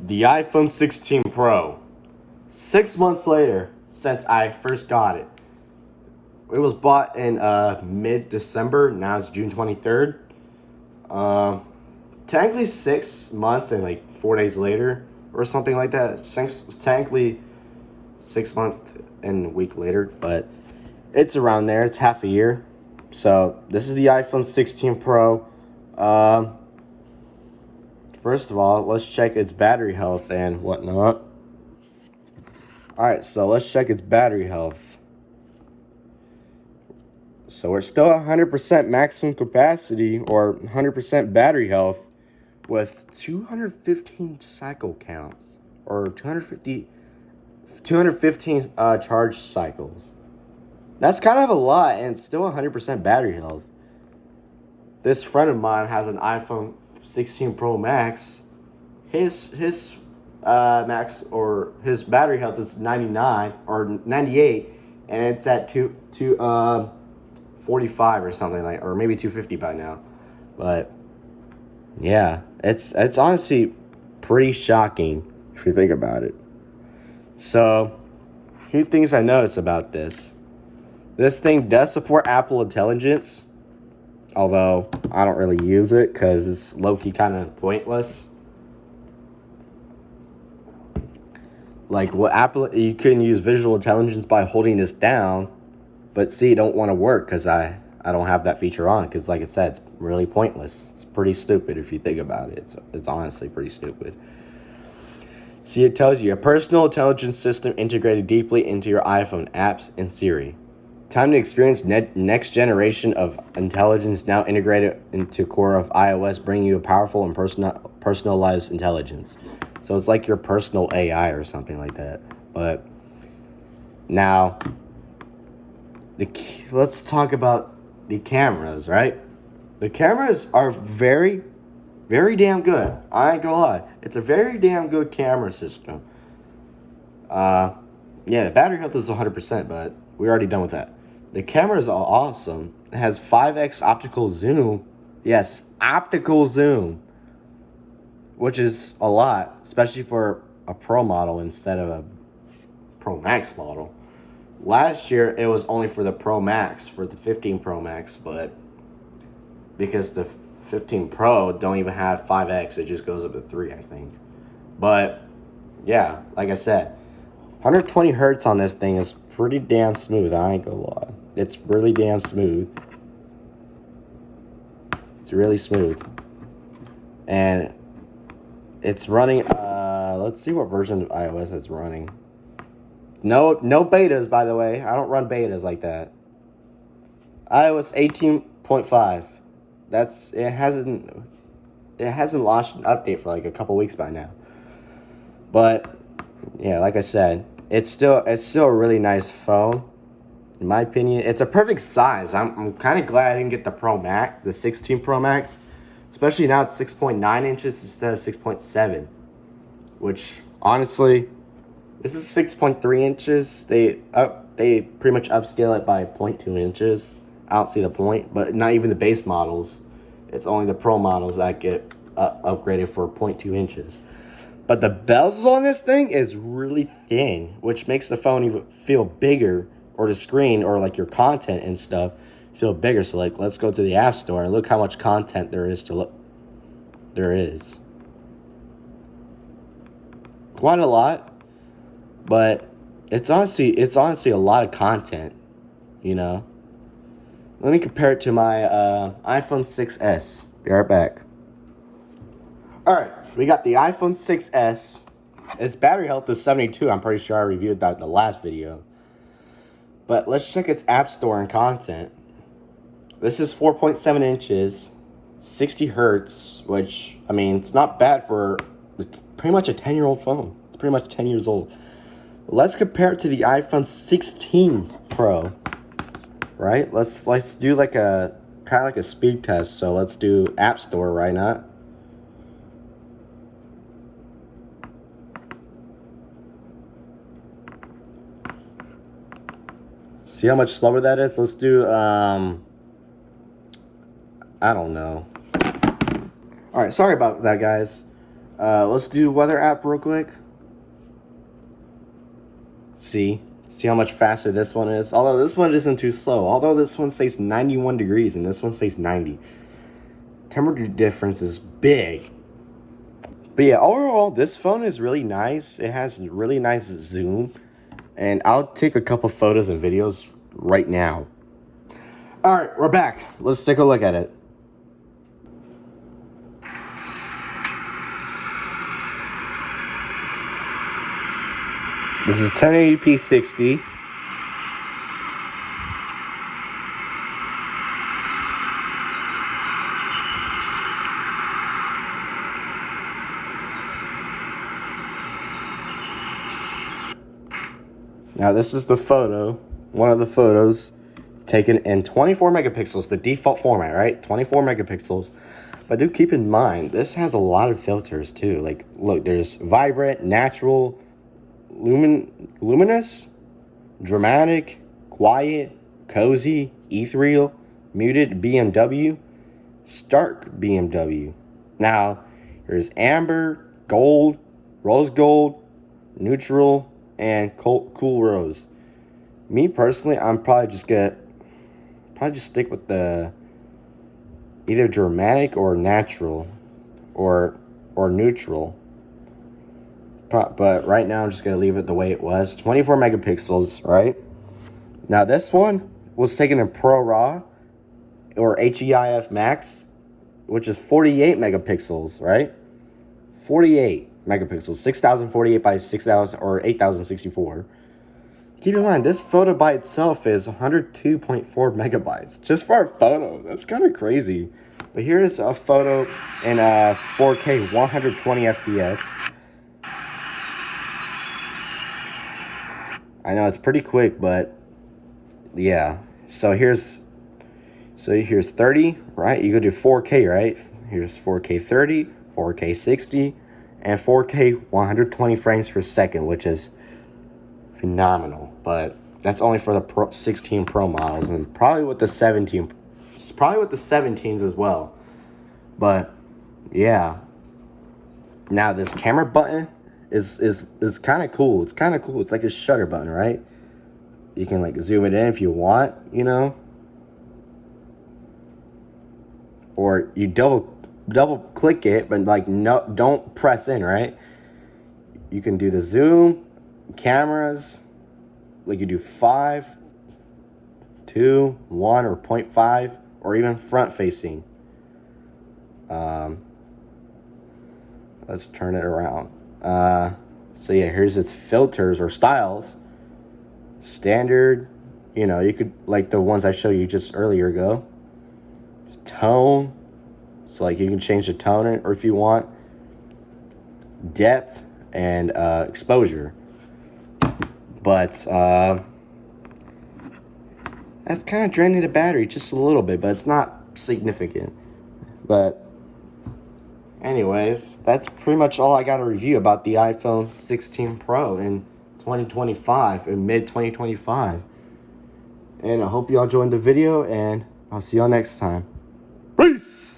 The iPhone 16 Pro. 6 months later since I first got it. It was bought in mid-December. Now it's June 23rd. Technically 6 months and like 4 days later or something like that. Technically 6 months and a week later, but it's around there. It's half a year. So this is the iPhone 16 Pro. First of all, let's check its battery health and whatnot. Alright, so let's check its battery health. So we're still 100% maximum capacity or 100% battery health with 215 cycle counts or 215 charge cycles. That's kind of a lot, and it's still 100% battery health. This friend of mine has an iPhone 16 Pro Max. His max or his battery health is 99 or 98, and it's at 45 or something like, or maybe 250 by now. But yeah, it's honestly pretty shocking if you think about it. So, few things I noticed about this. This thing does support Apple Intelligence, although I don't really use it because it's low-key kind of pointless. Like, what Apple, you can use visual intelligence by holding this down, but see, it don't want to work because I don't have that feature on, because like I said, it's really pointless. It's pretty stupid if you think about it. It's honestly pretty stupid. See, it tells you a personal intelligence system integrated deeply into your iPhone apps and Siri. Time to experience next generation of intelligence now integrated into core of iOS, bringing you a powerful and personalized intelligence. So it's like your personal AI or something like that. But now, let's talk about the cameras, right? The cameras are very, very damn good. I ain't gonna lie. It's a very damn good camera system. Yeah, the battery health is 100%, but we're already done with that. The cameras are awesome. It has 5x optical zoom. Yes, optical zoom. Which is a lot, especially for a Pro model instead of a Pro Max model. Last year, it was only for the Pro Max, for the 15 Pro Max, but because the 15 Pro don't even have 5x, it just goes up to 3, I think. But, yeah, like I said, 120 hertz on this thing is pretty damn smooth, I ain't gonna lie. It's really damn smooth. It's really smooth. And it's running, let's see what version of iOS it's running. No betas, by the way. I don't run betas like that. iOS 18.5. It hasn't launched an update for like a couple weeks by now. But yeah, like I said, it's still a really nice phone. In my opinion, it's a perfect size. I'm kind of glad I didn't get the Pro Max, the 16 Pro Max, especially now it's 6.9 inches instead of 6.7, which honestly, this is 6.3 inches. They pretty much upscale it by 0.2 inches. I don't see the point, but not even the base models. It's only the Pro models that get upgraded for 0.2 inches. But the bezels on this thing is really thin, which makes the phone even feel bigger, or the screen, or like your content and stuff feel bigger. So like, let's go to the App Store and look how much content there is to look. There is quite a lot, but it's honestly a lot of content, you know. Let me compare it to my iPhone 6s. Be right back. All right, we got the iPhone 6s. Its battery health is 72. I'm pretty sure I reviewed that in the last video. But let's check its App Store and content. This is 4.7 inches, 60 hertz, which, I mean, it's not bad for, it's pretty much a 10-year-old phone. It's pretty much 10 years old. Let's compare it to the iPhone 16 Pro, right? Let's do like a, kind of like a speed test. So let's do App Store, right? Not. See how much slower that is? Let's do, I don't know. All right, sorry about that, guys. Let's do weather app real quick. See how much faster this one is? Although this one isn't too slow. Although this one says 91 degrees and this one says 90. Temperature difference is big. But yeah, overall, this phone is really nice. It has really nice zoom. And I'll take a couple photos and videos right now. Alright, we're back. Let's take a look at it. This is 1080p 60. Now this is the photo, one of the photos taken in 24 megapixels, the default format, right? 24 megapixels. But do keep in mind, this has a lot of filters too. Like, look, there's vibrant, natural, luminous, dramatic, quiet, cozy, ethereal, muted BMW, stark BMW. Now, there's amber, gold, rose gold, neutral, and cool rose. Me personally, I'm probably just stick with the either dramatic or natural or neutral. But right now I'm just gonna leave it the way it was. 24 megapixels, right? Now this one was taken in Pro RAW or HEIF Max, which is 48 megapixels, right? 48 megapixels, 6048 by 6000 or 8064. Keep in mind, this photo by itself is 102.4 megabytes just for a photo. That's kind of crazy. But here's a photo in 4K 120 FPS. I know it's pretty quick, but yeah. So here's 30, right? You go do 4K, right? Here's 4K 30, 4K 60, and 4K 120 frames per second, which is phenomenal. But that's only for the 16 Pro models, and probably with the 17s as well. But yeah. Now this camera button is kind of cool. It's kind of cool. It's like a shutter button, right? You can like zoom it in if you want, you know, or you double click it, but like no, don't press in, right? You can do the zoom, cameras, like you do 5, 2, 1, or 0.5, or even front facing. Let's turn it around. So yeah, here's its filters or styles. Standard, you know, you could like the ones I showed you just earlier ago. Tone, so like you can change the tone or if you want. Depth and exposure. But that's kind of draining the battery just a little bit, but it's not significant. But anyways, that's pretty much all I got to review about the iPhone 16 Pro in 2025, in mid-2025. And I hope you all enjoyed the video, and I'll see y'all next time. Peace!